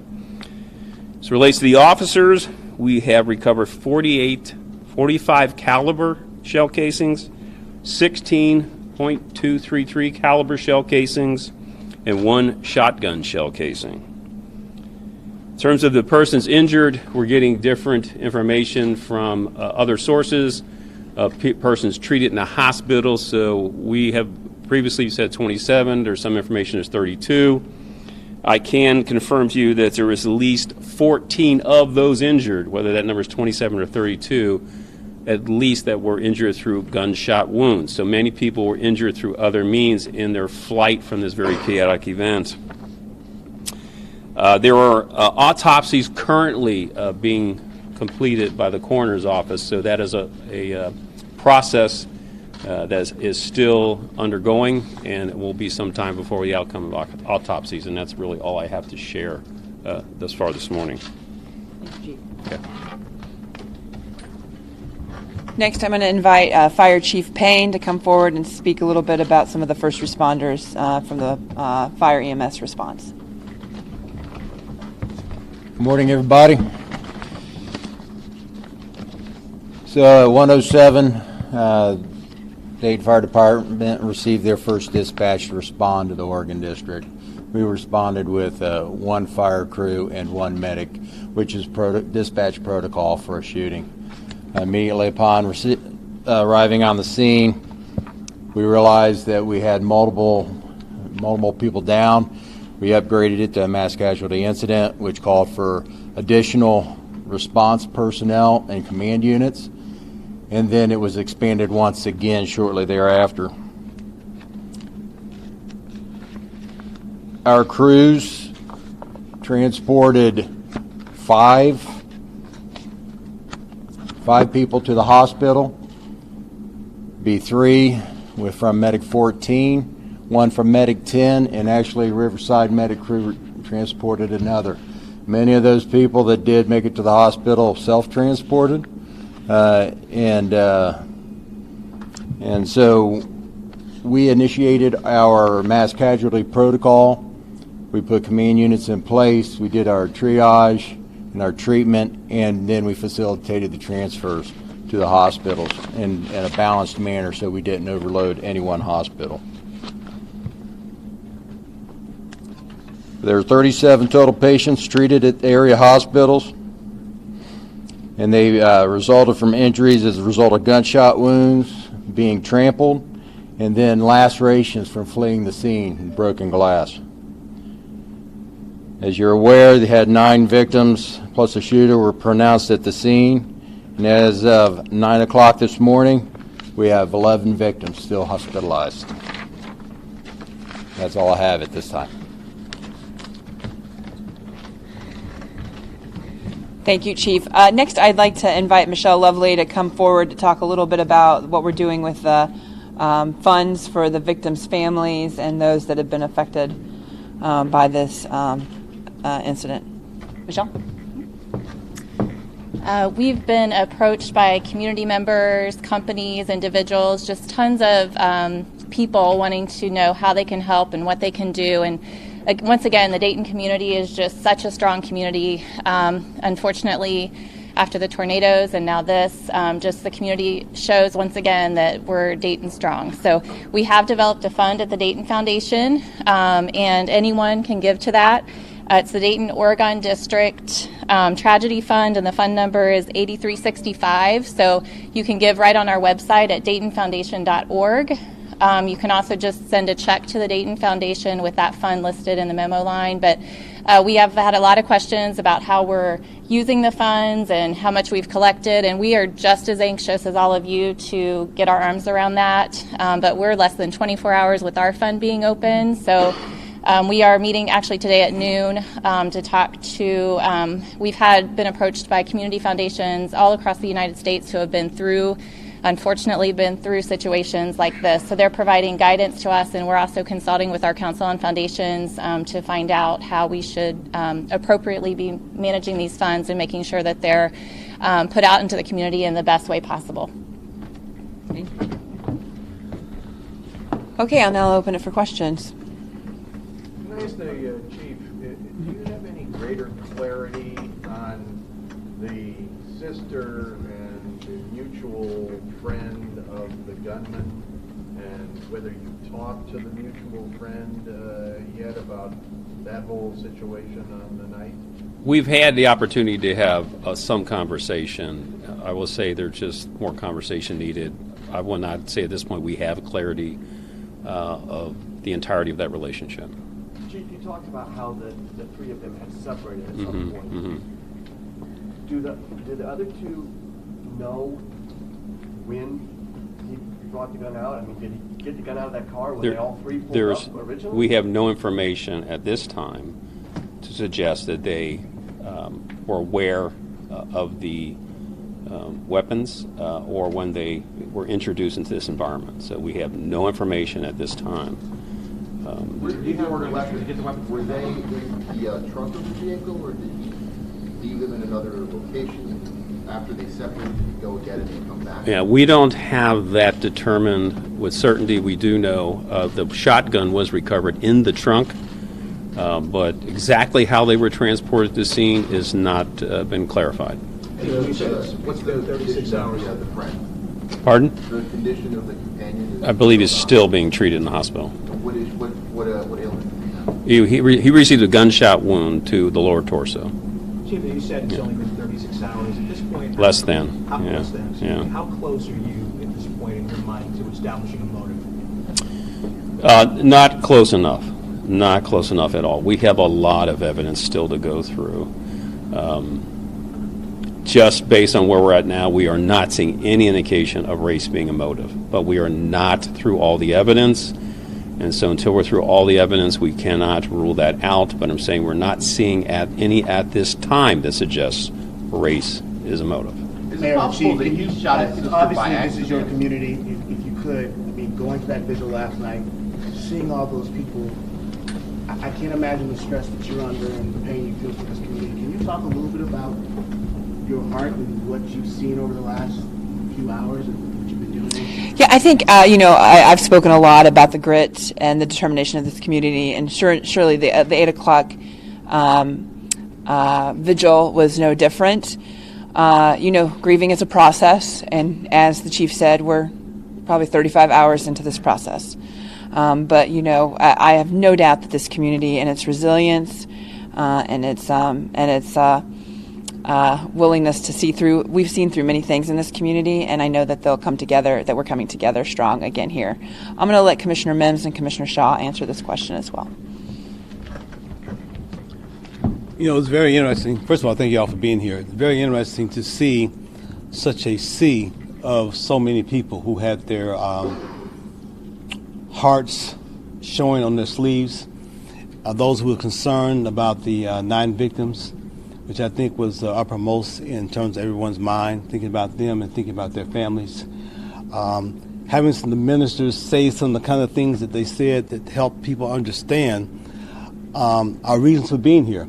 As it relates to the officers, we have recovered 45 caliber shell casings, 16.233 caliber shell casings, and 1 shotgun shell casing. In terms of the persons injured, we're getting different information from other sources of persons treated in the hospital. So we have previously said 27. There's some information there's 32. I can confirm to you that there is at least 14 of those injured, whether that number is 27 or 32, at least that were injured through gunshot wounds. So many people were injured through other means in their flight from this very chaotic event. There are autopsies currently being completed by the coroner's office, so that is a process that is still undergoing, and it will be some time before the outcome of autopsies, and that's really all I have to share thus far this morning. Thank you, Chief. Okay. Next, I'm going to invite Fire Chief Payne to come forward and speak a little bit about some of the first responders from the fire EMS response. Good morning, everybody. So at 107, Dayton Fire Department received their first dispatch to respond to the Oregon District. We responded with 1 fire crew and 1 medic, which is dispatch protocol for a shooting. Immediately upon arriving on the scene, we realized that we had multiple people down. We upgraded it to a mass casualty incident, which called for additional response personnel and command units, and then it was expanded once again shortly thereafter. Our crews transported five people to the hospital, be 3 from Medic 14, 1 from Medic 10, and actually Riverside Medic crew transported another. Many of those people that did make it to the hospital self-transported, and so we initiated our mass casualty protocol. We put command units in place. We did our triage and our treatment, and then we facilitated the transfers to the hospitals in a balanced manner so we didn't overload any one hospital. There are 37 total patients treated at area hospitals, and they resulted from injuries as a result of gunshot wounds, being trampled, and then lacerations from fleeing the scene and broken glass. As you're aware, they had 9 victims plus a shooter were pronounced at the scene, and as of 9 o'clock this morning, we have 11 victims still hospitalized. That's all I have at this time. Thank you, Chief. Next, I'd like to invite Michelle Lovely to come forward to talk a little bit about what we're doing with the funds for the victims' families and those that have been affected by this incident. Michelle? We've been approached by community members, companies, individuals, just tons of people wanting to know how they can help and what they can do. And once again, the Dayton community is just such a strong community. Unfortunately, after the tornadoes and now this, just the community shows once again that we're Dayton strong. So we have developed a fund at the Dayton Foundation, and anyone can give to that. It's the Dayton Oregon District Tragedy Fund, and the fund number is 8365. So you can give right on our website at DaytonFoundation.org. You can also just send a check to the Dayton Foundation with that fund listed in the memo line. But we have had a lot of questions about how we're using the funds and how much we've collected, and we are just as anxious as all of you to get our arms around that. But we're less than 24 hours with our fund being open. So we are meeting actually today at noon to talk to, we've been approached by community foundations all across the United States who have unfortunately been through situations like this. So they're providing guidance to us, and we're also consulting with our Council on Foundations to find out how we should appropriately be managing these funds and making sure that they're put out into the community in the best way possible. Okay, I'll now open it for questions. Can I ask the chief, do you have any greater clarity on the sister and the mutual friend of the gunman, and whether you talked to the mutual friend yet about that whole situation on the night? We've had the opportunity to have some conversation. I will say there's just more conversation needed. I will not say at this point we have clarity of the entirety of that relationship. Chief, you talked about how the three of them had separated at some point. Do the other two know when he brought the gun out? I mean, did he get the gun out of that car when they all three pulled up originally? We have no information at this time to suggest that they were aware of the weapons or when they were introduced into this environment. So we have no information at this time. Did you order weapons to get the weapons? Were they in the trunk of the vehicle, or did he leave them in another location after they separated? Did he go get it and come back? Yeah, we don't have that determined with certainty. We do know the shotgun was recovered in the trunk, but exactly how they were transported to the scene is not been clarified. What's the 36 hours of the friend? Pardon? The condition of the companion? I believe he's still being treated in the hospital. What ailment? He received a gunshot wound to the lower torso. Chief, you said it's only been 36 hours. At this point, Less than. Less than. Yeah. How close are you at this point in your mind to establishing a motive? Not close enough. Not close enough at all. We have a lot of evidence still to go through. Just based on where we're at now, we are not seeing any indication of race being a motive. But we are not through all the evidence. And so until we're through all the evidence, we cannot rule that out. But I'm saying we're not seeing any at this time that suggests race is a motive. Is it possible that he shot his sister by Obviously, this is your accident? community. If you could, I mean, going to that vigil last night, seeing all those people, I can't imagine the stress that you're under and the pain you feel for this community. Can you talk a little bit about your heart and what you've seen over the last few hours and what you've been doing? Yeah, I think, I've spoken a lot about the grit and the determination of this community, and surely the 8 o'clock vigil was no different. Grieving is a process, and as the chief said, we're probably 35 hours into this process. But I have no doubt that this community and its resilience and its willingness to see through. We've seen through many things in this community, and I know that they'll come together, that we're coming together strong again here. I'm going to let Commissioner Mims and Commissioner Shaw answer this question as well. It's very interesting. First of all, thank you all for being here. It's very interesting to see such a sea of so many people who had their hearts showing on their sleeves. Those who were concerned about the 9 victims, which I think was uppermost in terms of everyone's mind, thinking about them and thinking about their families. Having some of the ministers say some of the kind of things that they said that helped people understand our reasons for being here.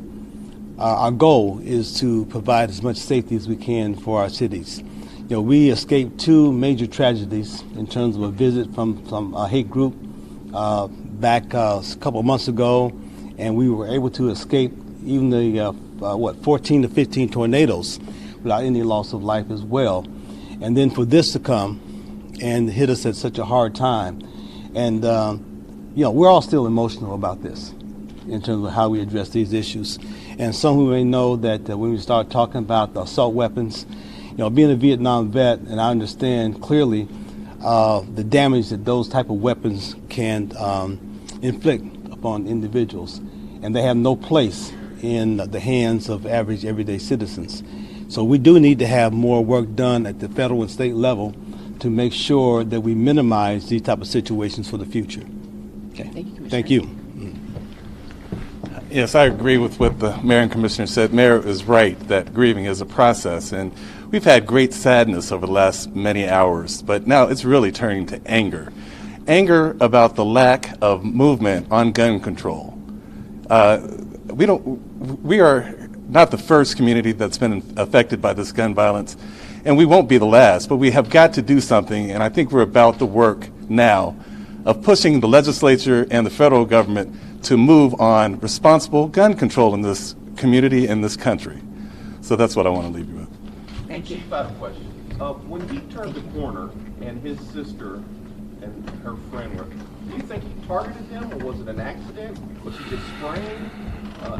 Our goal is to provide as much safety as we can for our cities. We escaped 2 major tragedies in terms of a visit from a hate group back a couple of months ago, and we were able to escape even the 14 to 15 tornadoes without any loss of life as well. And then for this to come and hit us at such a hard time, and we're all still emotional about this in terms of how we address these issues. And some who may know that when we start talking about the assault weapons, being a Vietnam vet, and I understand clearly the damage that those type of weapons can inflict upon individuals, and they have no place in the hands of average everyday citizens. So we do need to have more work done at the federal and state level to make sure that we minimize these type of situations for the future. Okay. Thank you, Thank you. Yes, I agree with what the Mayor and Commissioner said. Mayor is right that grieving is a process, and we've had great sadness over the last many hours, but now it's really turning to anger. Anger about the lack of movement on gun control. We are not the first community that's been affected by this gun violence, and we won't be the last, but we have got to do something, and I think we're about the work now of pushing the legislature and the federal government to move on responsible gun control in this community and this country. So that's what I want to leave you with. Thank you. Chief, I have a question. When he turned the corner and his sister and her friend were, do you think he targeted them, or was it an accident? Was he just spraying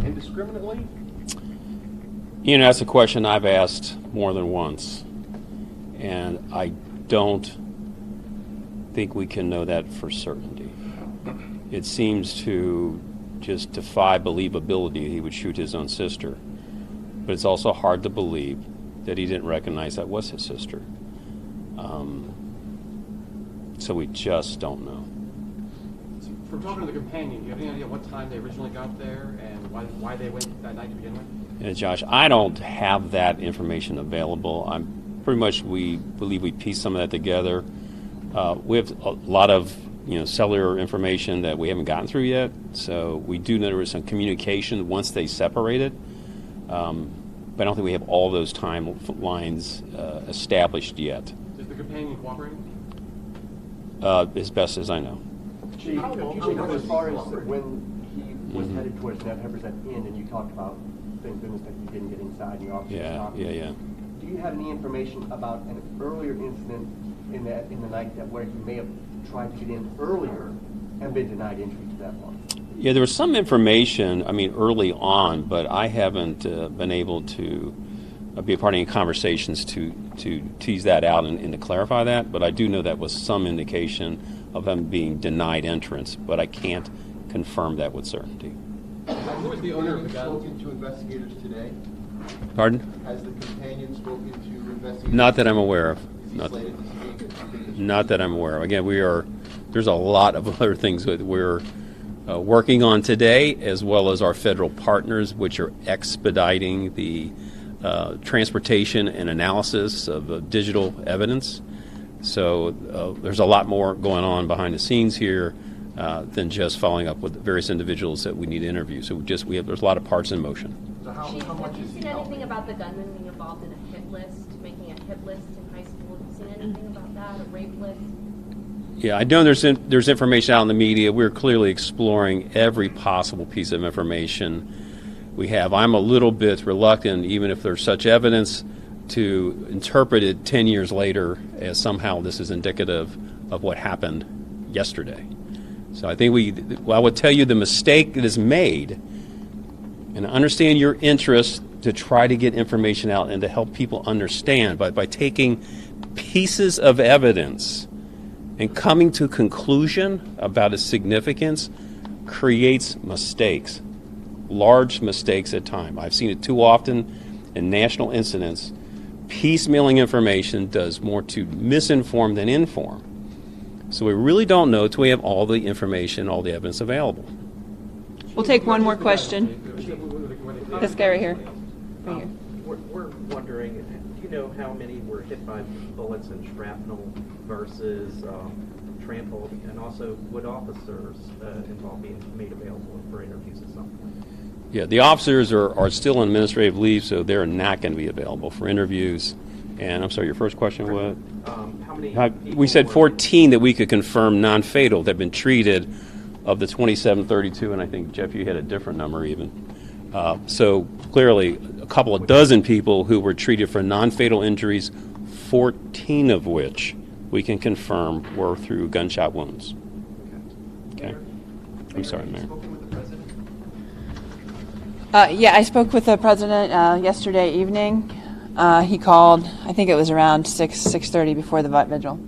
indiscriminately? That's a question I've asked more than once, and I don't think we can know that for certainty. It seems to just defy believability he would shoot his own sister, but it's also hard to believe that he didn't recognize that was his sister. So we just don't know. From talking to the companion, do you have any idea what time they originally got there and why they went that night to begin with? Josh, I don't have that information available. We believe we pieced some of that together. We have a lot of cellular information that we haven't gotten through yet, so we do know there was some communication once they separated, but I don't think we have all those timelines established yet. Is the companion cooperating? As best as I know. Chief, as far as when he was headed towards that Heberset Inn, and you talked about thank goodness that he didn't get inside and the officer stopped him. Yeah. Do you have any information about an earlier incident in the night where he may have tried to get in earlier and been denied entry to that one? Yeah, there was some information, early on, but I haven't been able to be a part of any conversations to tease that out and to clarify that, but I do know that was some indication of him being denied entrance, but I can't confirm that with certainty. Who was the owner of the gun? Spoken to investigators today? Pardon? Has the companion spoken to investigators? Not that I'm aware of. Is he slated to speak? Not that I'm aware of. Again, there's a lot of other things that we're working on today, as well as our federal partners, which are expediting the transportation and analysis of digital evidence. So there's a lot more going on behind the scenes here than just following up with various individuals that we need to interview. So there's a lot of parts in motion. So how Chief, much have you is he seen helping? anything about the gunman being involved in a hit list, making a hit list in high school? Have you seen anything about that, a rape list? Yeah, I know there's information out in the media. We're clearly exploring every possible piece of information we have. I'm a little bit reluctant, even if there's such evidence, to interpret it 10 years later as somehow this is indicative of what happened yesterday. So I think I would tell you the mistake that is made, and I understand your interest to try to get information out and to help people understand, but by taking pieces of evidence and coming to a conclusion about its significance creates mistakes, large mistakes at times. I've seen it too often in national incidents. Piecemealing information does more to misinform than inform. So we really don't know until we have all the information, all the evidence available. We'll take one more question. This guy right here. Right here. We're wondering, do you know how many were hit by bullets and shrapnel versus trampled? And also, would officers involved be made available for interviews at some point? Yeah, the officers are still on administrative leave, so they're not going to be available for interviews. And I'm sorry, your first question was? How many We said 14 that we could confirm non-fatal that have been treated of the 2732, and I think, Jeff, you had a different number even. So clearly, a couple of dozen people who were treated for non-fatal injuries, 14 of which we can confirm were through gunshot wounds. Okay. I'm sorry, Mayor. Yeah, I spoke with the president yesterday evening. He called, I think it was around 6:30 before the vigil.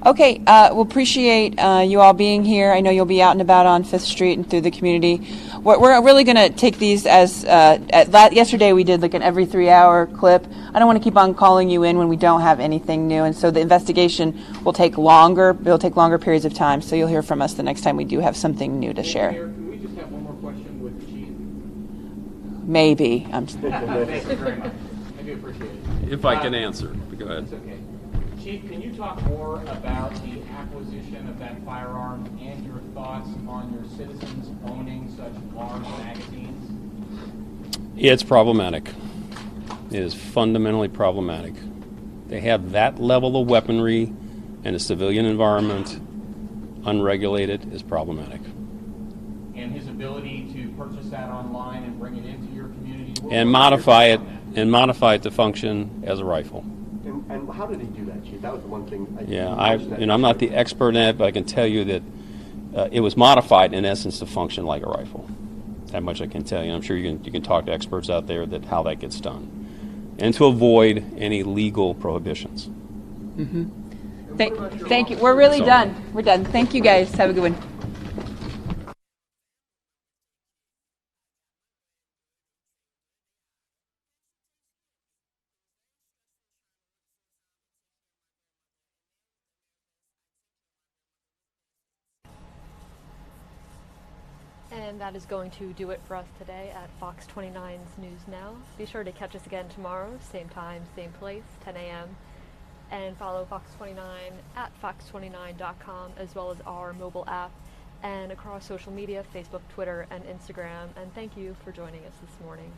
Okay, we'll appreciate you all being here. I know you'll be out and about on 5th Street and through the community. We're really going to take these as, yesterday we did like an every 3-hour clip. I don't want to keep on calling you in when we don't have anything new, and so the investigation will take longer. It'll take longer periods of time, so you'll hear from us the next time we do have something new to share. Mayor, can we just have one more question with the chief? Maybe. Thank you very much. I do appreciate it. If I can answer, go ahead. That's okay. Chief, can you talk more about the acquisition of that firearm and your thoughts on your citizens owning such large magazines? It's problematic. It is fundamentally problematic. They have that level of weaponry in a civilian environment, unregulated, is problematic. And his ability to purchase that online and bring it into your community? And modify it to function as a rifle. And how did he do that, Chief? That was the one thing. I'm not the expert in it, but I can tell you that it was modified in essence to function like a rifle. That much I can tell you. I'm sure you can talk to experts out there that how that gets done, and to avoid any legal prohibitions. Mm-hmm. Thank you. We're really done. We're done. Thank you, guys. Have a good one. And that is going to do it for us today at Fox 29's News Now. Be sure to catch us again tomorrow, same time, same place, 10 a.m. And follow Fox 29 at fox29.com, as well as our mobile app, and across social media, Facebook, Twitter, and Instagram. And thank you for joining us this morning.